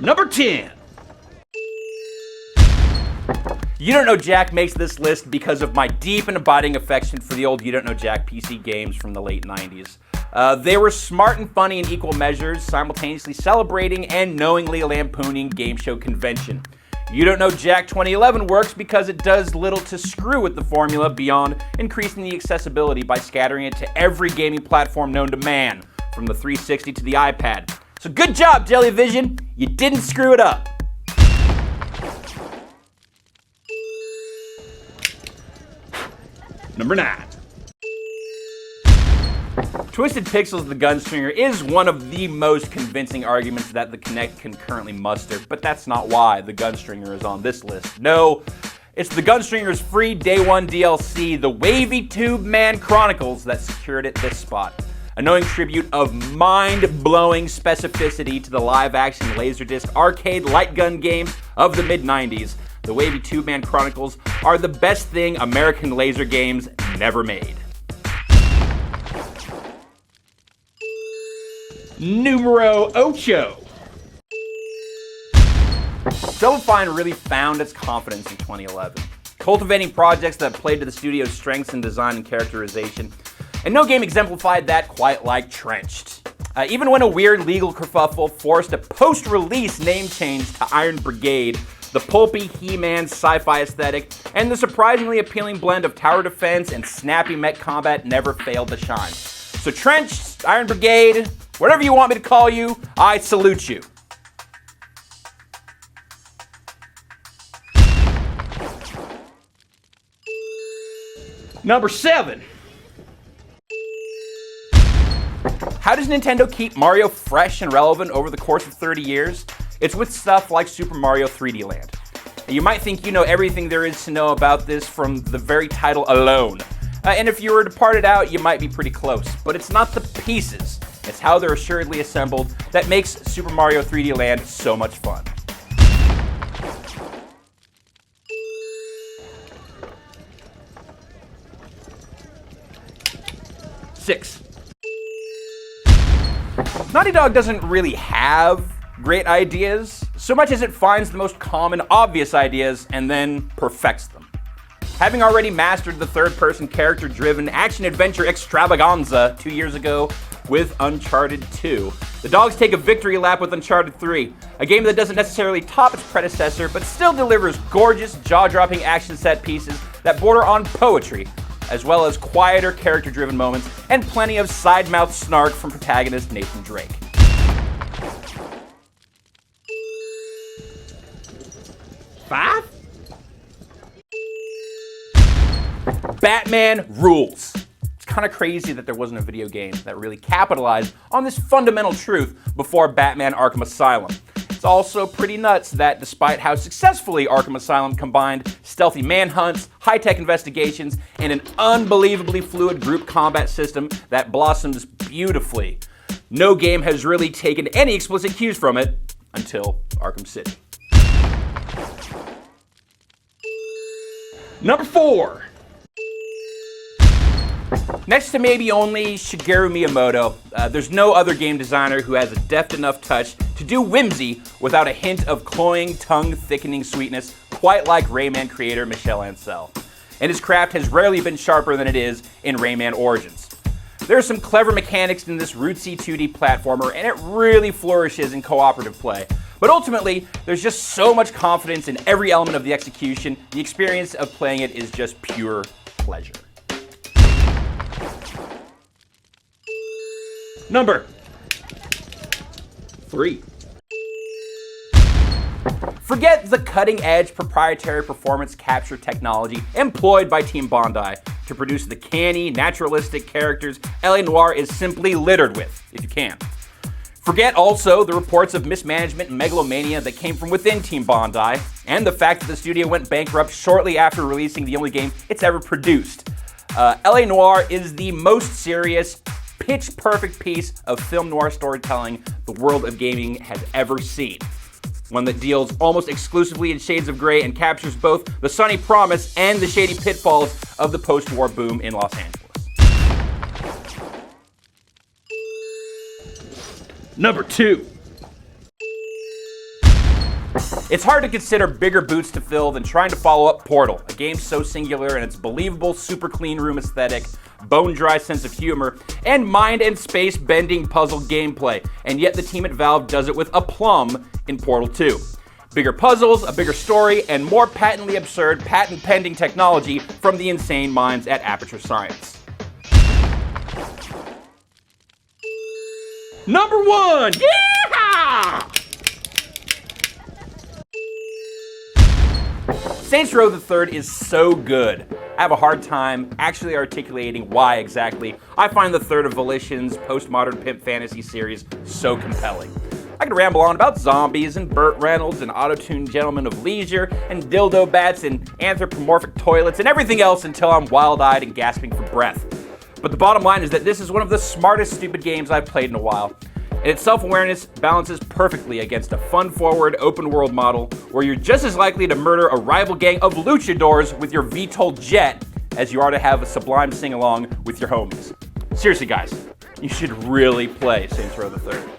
Number 10. You Don't Know Jack makes this list because of my deep and abiding affection for the old You Don't Know Jack PC games from the late 90s. They were smart and funny in equal measures, simultaneously celebrating and knowingly lampooning game show convention. You Don't Know Jack 2011 works because it does little to screw with the formula beyond increasing the accessibility by scattering it to every gaming platform known to man, from the 360 to the iPad. So good job, Jellyvision! You didn't screw it up! Number 9. Twisted Pixels The Gunstringer is one of the most convincing arguments that the Kinect can currently muster, but that's not why the Gunstringer is on this list. No, it's the Gunstringer's free Day 1 DLC, The Wavy Tube Man Chronicles, that secured it this spot. A knowing tribute of mind-blowing specificity to the live-action Laserdisc arcade light gun games of the mid-90s. The Wavy Tube Man Chronicles are the best thing American laser games never made. Numero 8. Double Fine really found its confidence in 2011, cultivating projects that played to the studio's strengths in design and characterization, and no game exemplified that quite like Trenched. Even when a weird legal kerfuffle forced a post-release name change to Iron Brigade, the pulpy He-Man sci-fi aesthetic and the surprisingly appealing blend of tower defense and snappy mech combat never failed to shine. So Trenched, Iron Brigade, whatever you want me to call you, I salute you. Number 7. How does Nintendo keep Mario fresh and relevant over the course of 30 years? It's with stuff like Super Mario 3D Land. And you might think you know everything there is to know about this from the very title alone. And if you were to part it out, you might be pretty close. But it's not the pieces, it's how they're assuredly assembled that makes Super Mario 3D Land so much fun. Six. Naughty Dog doesn't really have great ideas, so much as it finds the most common, obvious ideas and then perfects them. Having already mastered the third-person character-driven action-adventure extravaganza 2 years ago with Uncharted 2, the Dogs take a victory lap with Uncharted 3, a game that doesn't necessarily top its predecessor, but still delivers gorgeous, jaw-dropping action set pieces that border on poetry, as well as quieter character-driven moments and plenty of side-mouth snark from protagonist Nathan Drake. Five? Batman rules. It's kind of crazy that there wasn't a video game that really capitalized on this fundamental truth before Batman Arkham Asylum. It's also pretty nuts that despite how successfully Arkham Asylum combined stealthy manhunts, high-tech investigations, and an unbelievably fluid group combat system that blossoms beautifully, no game has really taken any explicit cues from it until Arkham City. Number 4. Next to maybe only Shigeru Miyamoto, there's no other game designer who has a deft enough touch to do whimsy without a hint of cloying, tongue-thickening sweetness, quite like Rayman creator Michel Ancel. And his craft has rarely been sharper than it is in Rayman Origins. There are some clever mechanics in this rootsy 2D platformer, and it really flourishes in cooperative play. But ultimately, there's just so much confidence in every element of the execution, the experience of playing it is just pure pleasure. Number 3. Forget the cutting-edge proprietary performance capture technology employed by Team Bondi to produce the canny, naturalistic characters LA Noire is simply littered with, if you can. Forget also the reports of mismanagement and megalomania that came from within Team Bondi, and the fact that the studio went bankrupt shortly after releasing the only game it's ever produced. LA Noire is the most serious, pitch-perfect piece of film noir storytelling the world of gaming has ever seen. One that deals almost exclusively in shades of gray and captures both the sunny promise and the shady pitfalls of the post-war boom in Los Angeles. Number 2. It's hard to consider bigger boots to fill than trying to follow up Portal, a game so singular in its believable, super clean room aesthetic, bone-dry sense of humor, and mind and space-bending puzzle gameplay, and yet the team at Valve does it with aplomb in Portal 2. Bigger puzzles, a bigger story, and more patently absurd, patent-pending technology from the insane minds at Aperture Science. Number 1! Yeah! Saints Row the Third is so good. I have a hard time actually articulating why exactly I find the third of Volition's postmodern pimp fantasy series so compelling. I could ramble on about zombies and Burt Reynolds and auto-tuned gentlemen of leisure and dildo bats and anthropomorphic toilets and everything else until I'm wild-eyed and gasping for breath. But the bottom line is that this is one of the smartest stupid games I've played in a while. And its self-awareness balances perfectly against a fun-forward, open-world model where you're just as likely to murder a rival gang of luchadors with your VTOL jet as you are to have a sublime sing-along with your homies. Seriously, guys, you should really play Saints Row the Third.